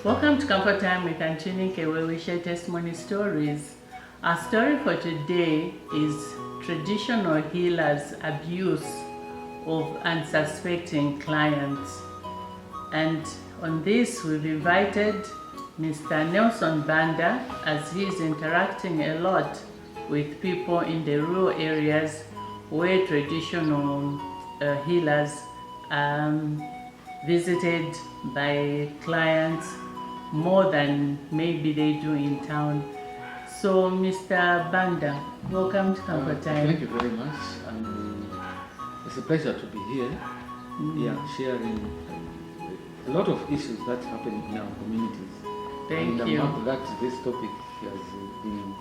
Welcome to Comfort Time with Antoninke, where we share testimony stories. Our story for today is traditional healers' abuse of unsuspecting clients. And on this, we've invited Mr. Nelson Banda, as he is interacting a lot with people in the rural areas where traditional healers visited by clients more than maybe they do in town. So, Mr. Banda, welcome to Comfort Time. Thank you very much. And it's a pleasure to be here. Sharing a lot of issues that happen in our communities. Thank and you. I'm happy that this topic has been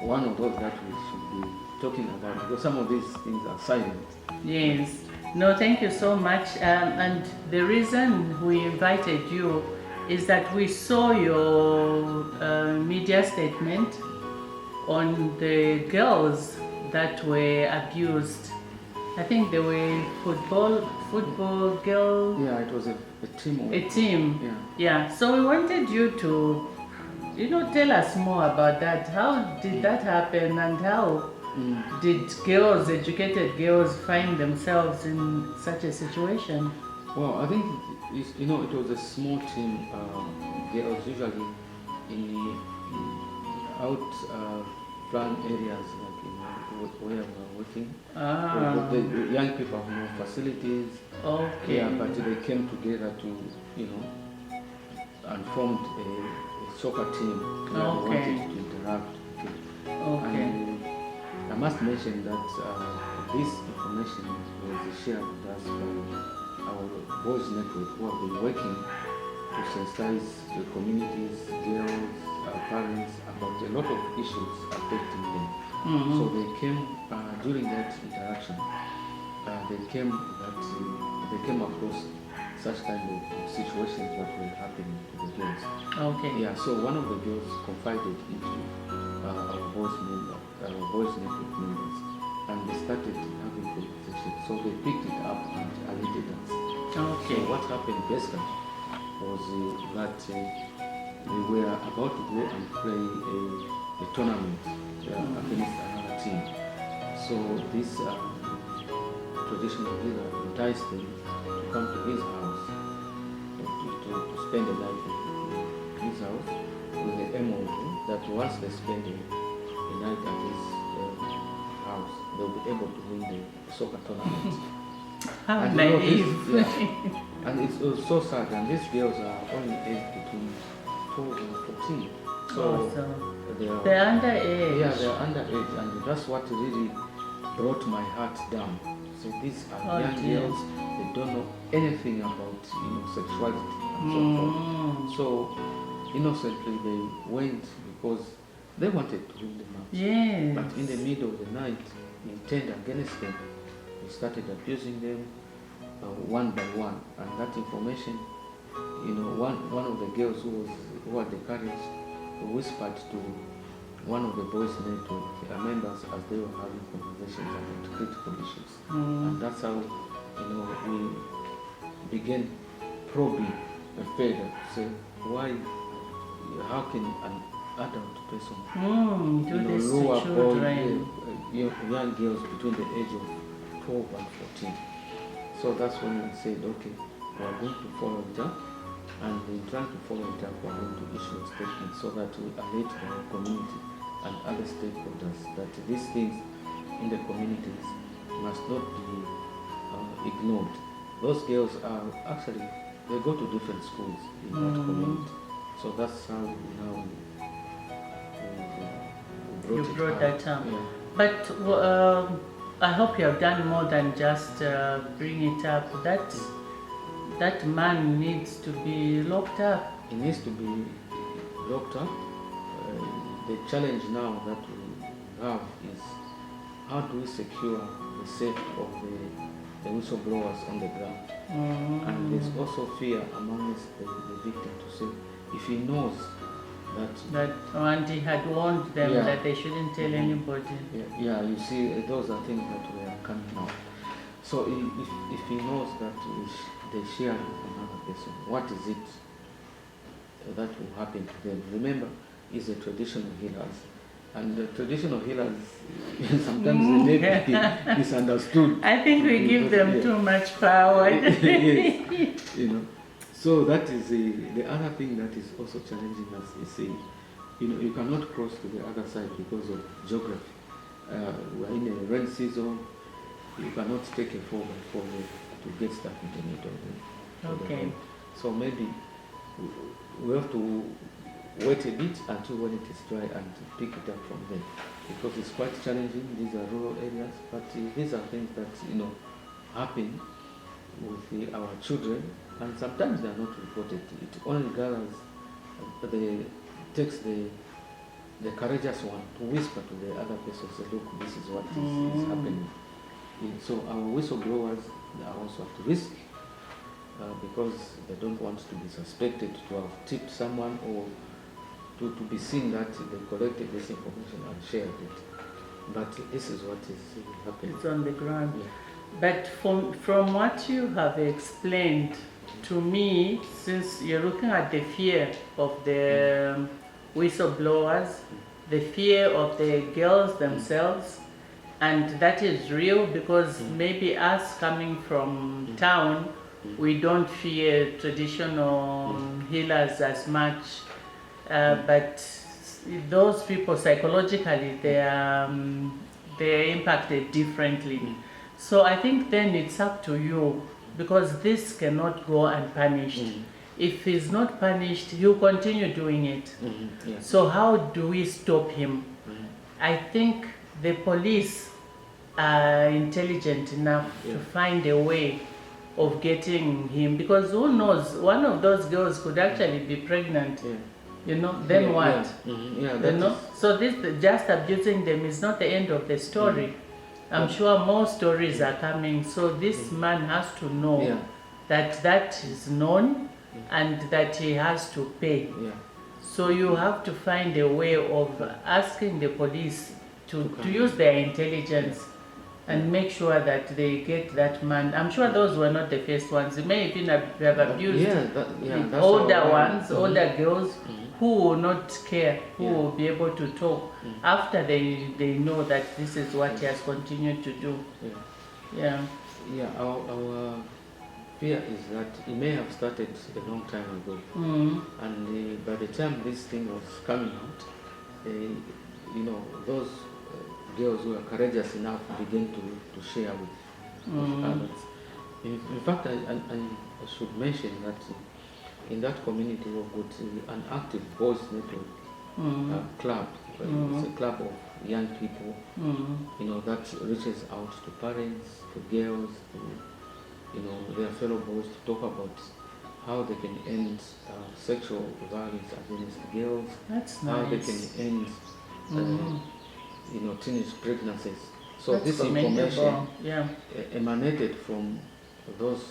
one of those that we should be talking about, because some of these things are silent. Yes. No, thank you so much. And the reason we invited you is that we saw your media statement on the girls that were abused. I think they were football girl. Yeah, it was a team. A team. Yeah. So we wanted you to, tell us more about that. How did that happen, and how did girls, educated girls, find themselves in such a situation? Well, I think it was a small team. Girls usually in the plan areas, like where we're working. The young people have no facilities. Okay. Yeah, but they came together to, and formed a soccer team where they wanted to interact. Okay. And I must mention that this information was shared with us by our boys network, who have been working to sensitize the communities, girls, parents about a lot of issues affecting them. Mm-hmm. So they came during that interaction. They came across such kind of situations that were happening to the girls. Okay. Yeah. So one of the girls confided into our boys network members, and they started having conversations. So they picked it up and alerted us. Okay. So what happened basically was that we were about to go and play a tournament against another team. So this traditional leader enticed them to come to his house to spend the night in his house, with the aim that once they spend the night at his house, they'll be able to win the soccer tournament. How naive. And it was so sad, and these girls are only aged between 12 and 14. So they're underage. Yeah, they're underage, and that's what really brought my heart down. So these are young girls, they don't know anything about sexuality and so forth. So innocently they went because they wanted to win the match. Yes. But in the middle of the night, we turned against them. We started abusing them one by one, and that information, one of the girls who had the courage whispered to one of the boys' network members as they were having conversations about critical issues. And that's how we began probing further to say, how can an adult person do this lure to children? Young girls between the age of 12 and 14. So that's when we said, okay, we are going to follow it up, and in trying to follow it up, we are going to issue a statement so that we alert our community and other stakeholders that these things in the communities must not be ignored. Those girls are actually, they go to different schools in that community. So that's how now we brought that up. Yeah. But I hope you have done more than just bring it up. That man needs to be locked up. He needs to be locked up. The challenge now that we have is, how do we secure the safety of the whistleblowers on the ground? And there's also fear amongst the victim to say, if he knows and he had warned them that they shouldn't tell anybody. Yeah, you see, those are things that were coming out. So if he knows that they share with another person, what is it that will happen to them. Remember, it's a traditional healers. And the traditional healers, sometimes they may be misunderstood. I think we give them too much power. Yes, you know. So that is the other thing that is also challenging us is, you cannot cross to the other side because of geography. We're in a rain season. You cannot take a 4x4 to get stuck in the middle of the Okay. road. So maybe we have to wait a bit until when it is dry and pick it up from there, because it's quite challenging. These are rural areas, but these are things that happen with our children, and sometimes they are not reported. It only gathers takes the courageous one to whisper to the other person, say, look, this is what is happening. So our whistleblowers are also at risk because they don't want to be suspected to have tipped someone, or to be seen that they collected this information and shared it. But this is what is happening. It's on the ground. Yeah. But from what you have explained to me, since you're looking at the fear of the whistleblowers, the fear of the girls themselves, and that is real, because maybe us coming from town, we don't fear traditional healers as much, but those people psychologically they're impacted differently. So I think then it's up to you, because this cannot go unpunished. If he's not punished, he'll continue doing it. Yeah. So how do we stop him? I think the police are intelligent enough to find a way of getting him, because who knows, one of those girls could actually be pregnant. Then what? So this just abusing them is not the end of the story. I'm sure more stories are coming. So this man has to know that is known and that he has to pay. So you have to find a way of asking the police to use their intelligence and make sure that they get that man. I'm sure those were not the first ones. They may even have abused older ones, older girls, who will not care, who will be able to talk after they know that this is what he has continued to do. Our fear is that it may have started a long time ago, and by the time this thing was coming out, those girls who are courageous enough began to share with others. In fact, I should mention that in that community we've got an active boys network club. It's a club of young people, that reaches out to parents, to girls, to their fellow boys, to talk about how they can end sexual violence against girls. That's how they nice. can end teenage pregnancies. So That's this information emanated from those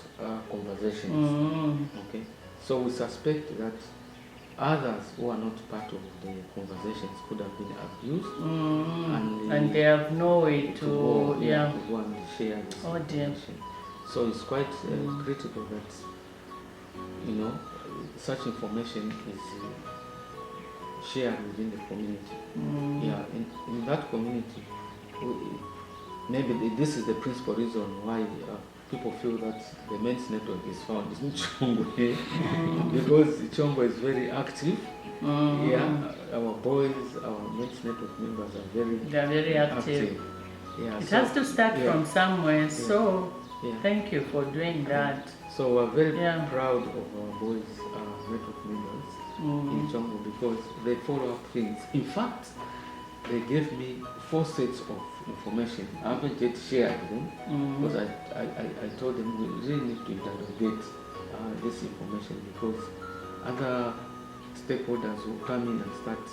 conversations. Okay, so we suspect that others who are not part of the conversations could have been abused, and they have no way to go and share this Dear. information. So it's quite critical that such information is shared within the community. In that community, maybe this is the principal reason why people feel that the men's network is found in Chongwe, because Chongwe is very active. Our boys, our men's network members are very active. It has to start from somewhere. So thank you for doing that. So we're very proud of our boys network members in Chongwe, because they follow up things. In fact, they gave me 4 sets of information. I haven't yet shared them, because I told them we really need to interrogate this information, because other stakeholders will come in and start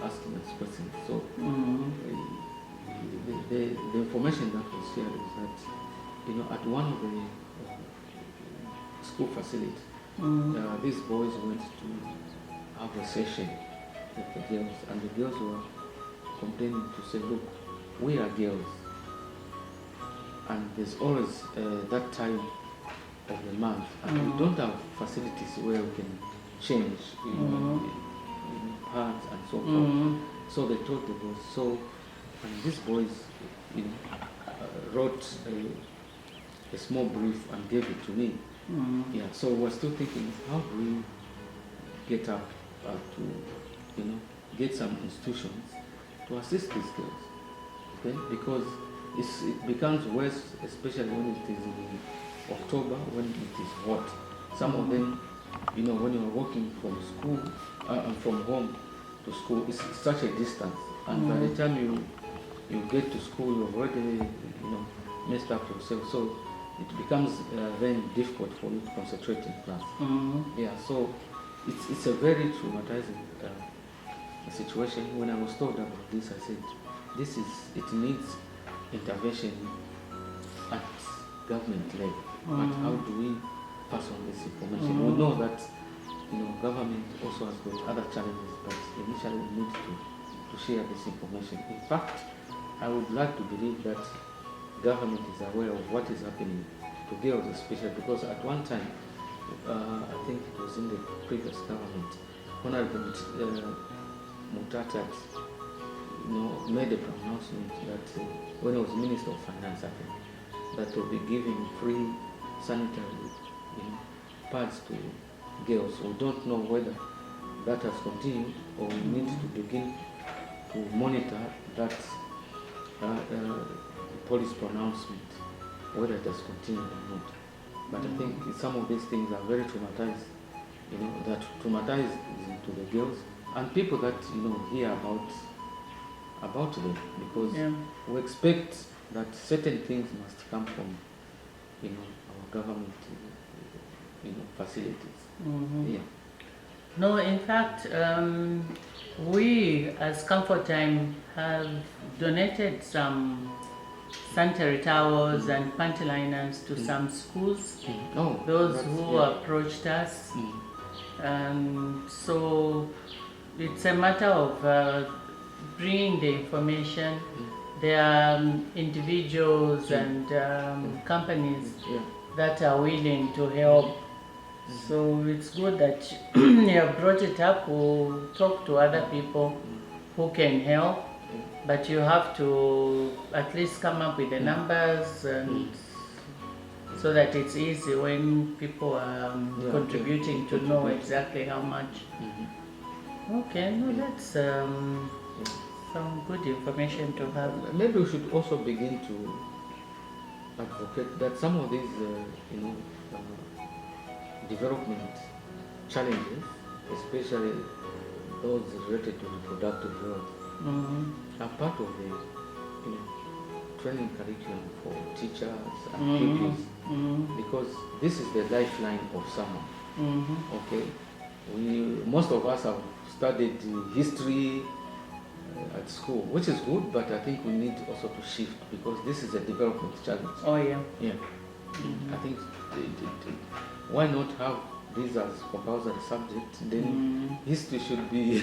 asking us questions. So the information that was shared was that at one of the school facilities, these boys went to have a session with the girls, and the girls were complaining to say, look, we are girls, and there's always that time of the month, and we don't have facilities where we can change, in pads and so forth. So they thought it was so, and these boys, wrote a small brief and gave it to me. Yeah, so we're still thinking, how do we get up to, get some institutions to assist these girls, okay? Because it becomes worse, especially when it is in October, when it is hot. Some of them, when you are walking from school, from home to school, it's such a distance, and by the time you get to school, you've already, messed up yourself. So it becomes very difficult for you to concentrate in class. Yeah, so it's a very traumatizing situation. When I was told about this, I said, it needs intervention at government level. But how do we pass on this information? We know that government also has got other challenges, but initially we need to share this information. In fact, I would like to believe that government is aware of what is happening to girls, especially because at one time, I think it was in the previous government, Honorable Mutatat, made a pronouncement that when he was Minister of Finance, I think, that will be giving free sanitary pads to girls. We don't know whether that has continued, or we need to begin to monitor that police pronouncement, whether it has continued or not. But I think some of these things are very traumatized, that traumatize to the girls and people that hear about them, because we expect that certain things must come from our government facilities. Yeah. No, in fact, we as Comfort Time have donated some sanitary towels and panty liners to some schools, those who approached us. So it's a matter of bringing the information. There are individuals and companies that are willing to help. So it's good that you have brought it up. We'll talk to other people who can help, but you have to at least come up with the numbers, and so that it's easy when people are contributing to know exactly how much. Okay, no, that's some good information to have. Maybe we should also begin to advocate that some of these, development challenges, especially those related to reproductive health, are part of the training curriculum for teachers and pupils, because this is the lifeline of someone. Okay, most of us have studied history at school, which is good, but I think we need also to shift, because this is a development challenge. Oh yeah. Yeah. I think why not have this as compulsory subject? Then history should be.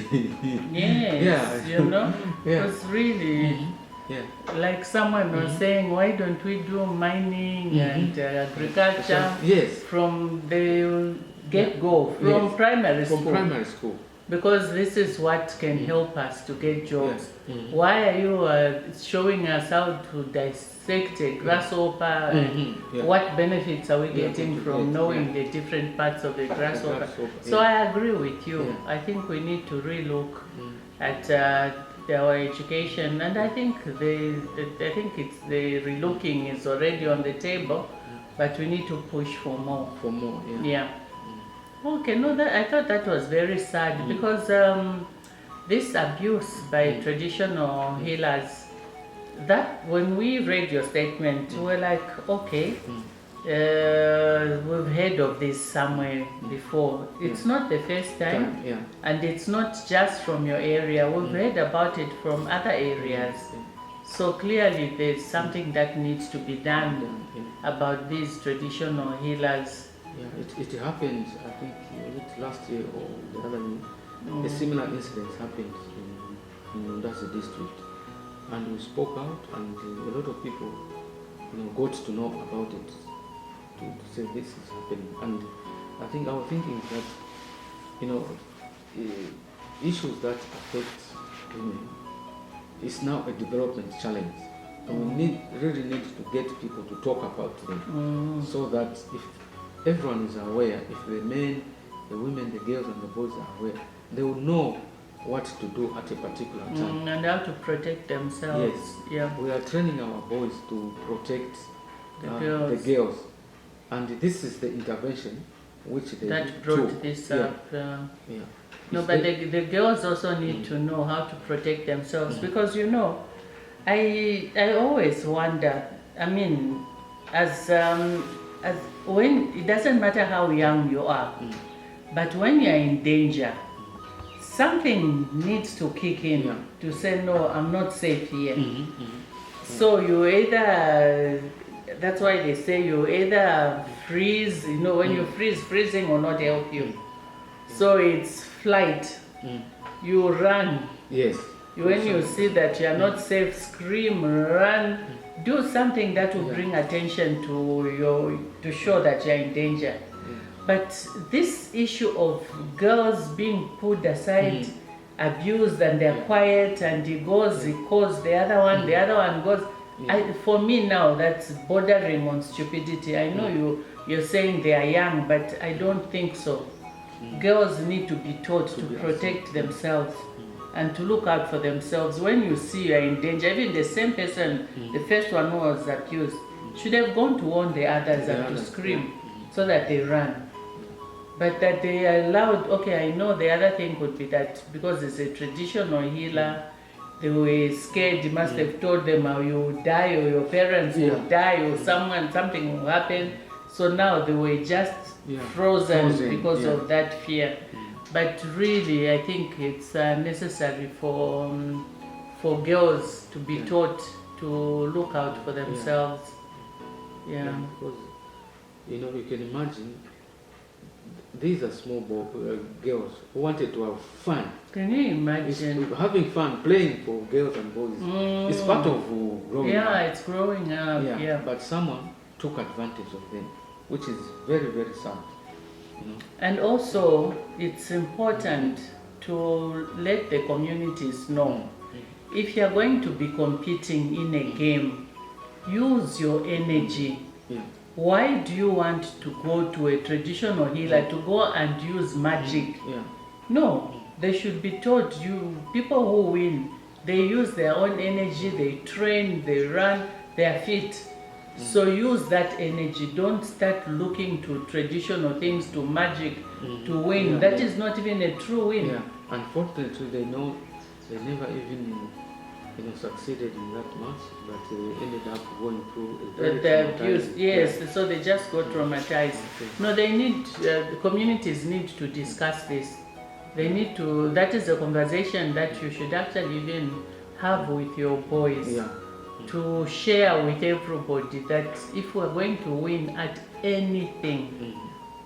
Yes. Because really, like someone was saying, why don't we do mining and agriculture from the get-go, from primary school? From primary school. Because this is what can help us to get jobs. Why are you showing us how to dissect a grasshopper and what benefits are we getting from knowing the different parts of the grasshopper? So I agree with you. I think we need to relook at our education, and I think it's the relooking is already on the table, but we need to push for more. For more, Okay, no, I thought that was very sad, because this abuse by traditional healers, that when we read your statement, we were like, okay, we've heard of this somewhere before. It's not the first time, and it's not just from your area. We've heard about it from other areas. So clearly there's something that needs to be done about these traditional healers. Yeah, it happened, I think, last year or the other year. A similar incident happened in that's the district, and we spoke out, and a lot of people, got to know about it, to say this is happening. And I think our thinking is that you know, issues that affect women is now a development challenge. And we really need to get people to talk about them, so that if everyone is aware, if the men, the women, the girls and the boys are aware, they will know what to do at a particular time. And how to protect themselves. Yes. Yeah. We are training our boys to protect The the girls. And this is the intervention which they that brought took. this Yeah. up. Yeah. No, If but they- the girls also need to know how to protect themselves, because you know, I always wonder. I mean, as when it doesn't matter how young you are, but when you are in danger, something needs to kick in to say no, I'm not safe here. So you either, that's why they say you either freeze. You know, when you freeze, freezing will not help you. So it's flight. You run. Yes. When you see that you are not safe, scream, run, do something that will bring attention to show that you are in danger. But this issue of girls being put aside, abused, and they're quiet, and he calls the other one, the other one goes. For me now, that's bordering on stupidity. I know you're saying they are young, but I don't think so. Girls need to be taught to protect themselves and to look out for themselves. When you see you are in danger, even the same person, the first one who was accused, should have gone to warn the others and to scream so that they run. But that they allowed, okay, I know the other thing could be that because it's a traditional healer, they were scared. They must have told them how you will die, or your parents will die, or something will happen. So now they were just frozen because of that fear. But really, I think it's necessary for girls to be taught to look out for themselves. Because, you know, you can imagine, these are small girls who wanted to have fun. Can you imagine? Having fun, playing for girls and boys. It's part of growing up. Yeah, it's growing up. Yeah. But someone took advantage of them, which is very, very sad. You know? And also, it's important to let the communities know, if you're going to be competing in a game, use your energy. Why do you want to go to a traditional healer to go and use magic? No, they should be taught. People who win, they use their own energy, they train, they run, they are fit. So use that energy. Don't start looking to traditional things, to magic, to win. That is not even a true win. Yeah. Unfortunately, they never even succeeded in that much, but they ended up going through a very abuse. Yes, so they just got traumatized. No, they need, the communities need to discuss this. They need to, that is a conversation that you should actually even have with your boys. To share with everybody that if we're going to win at anything,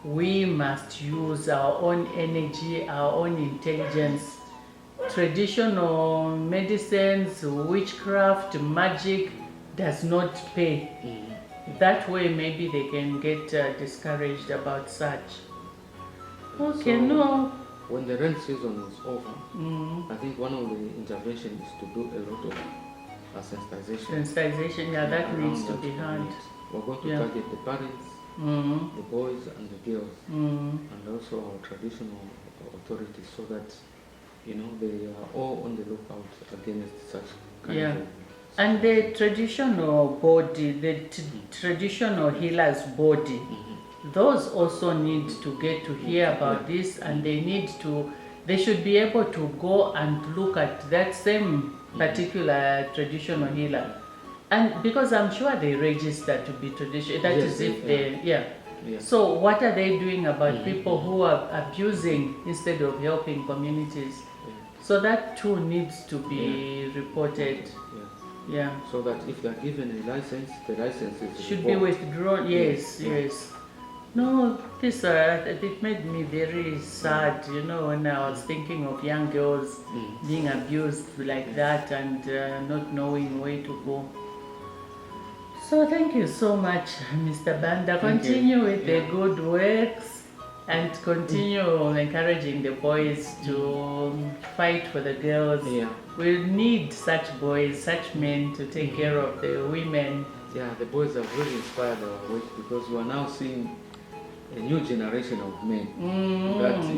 we must use our own energy, our own intelligence. Traditional medicines, witchcraft, magic does not pay. That way maybe they can get discouraged about such. Okay, So, no. When the rain season is over, I think one of the interventions is to do a lot of sensitization. Sensitization, that needs to be had. We're going to target the parents, the boys and the girls, and also our traditional authorities, so that they are all on the lookout against such kind of. And the traditional body, the traditional healers' body, those also need to get to hear about this, and they should be able to go and look at that same particular traditional healer, and because I'm sure they register to be traditional. That is if they So what are they doing about people who are abusing instead of helping communities? So that too needs to be reported. So that if they are given a license, the license should be withdrawn. Yes. No, this it made me very sad, when I was thinking of young girls being abused like that and not knowing where to go. So thank you so much, Mr. Banda. Continue with the good works, And continue encouraging the boys to fight for the girls. Yeah. We need such boys, such men to take care of the women. Yeah, the boys have really inspired our work because we are now seeing a new generation of men.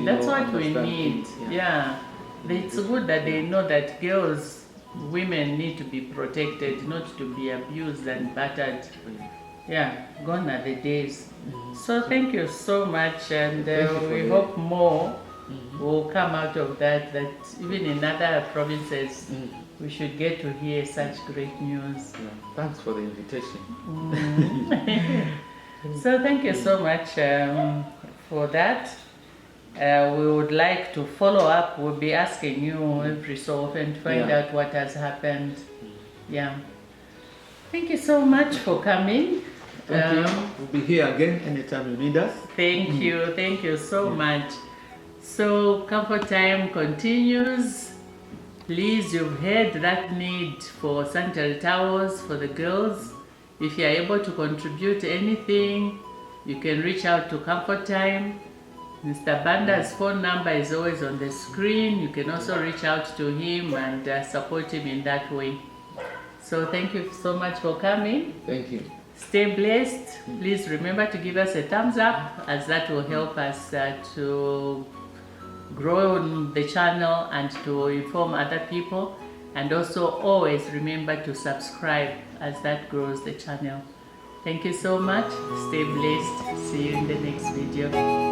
That's what we understand need. things. Yeah. It's good that they know that girls, women need to be protected, not to be abused and battered. Yeah, gone are the days. So thank you so much, and we hope more will come out of that, that even in other provinces we should get to hear such great news. Yeah. Thanks for the invitation. So thank you so much for that. We would like to follow up. We'll be asking you every so often to find out what has happened. Yeah. Thank you so much for coming. Thank you. We'll be here again anytime you need us. Thank you so much. So comfort time continues. Please, you've heard that need for sanitary towels for the girls. If you are able to contribute anything, you can reach out to Comfort Time. Mr. Banda's phone number is always on the screen. You can also reach out to him and support him in that way. So thank you so much for coming. Thank you. Stay blessed. Please remember to give us a thumbs up, as that will help us to grow the channel and to inform other people. And also always remember to subscribe, as that grows the channel. Thank you so much. Stay blessed. See you in the next video.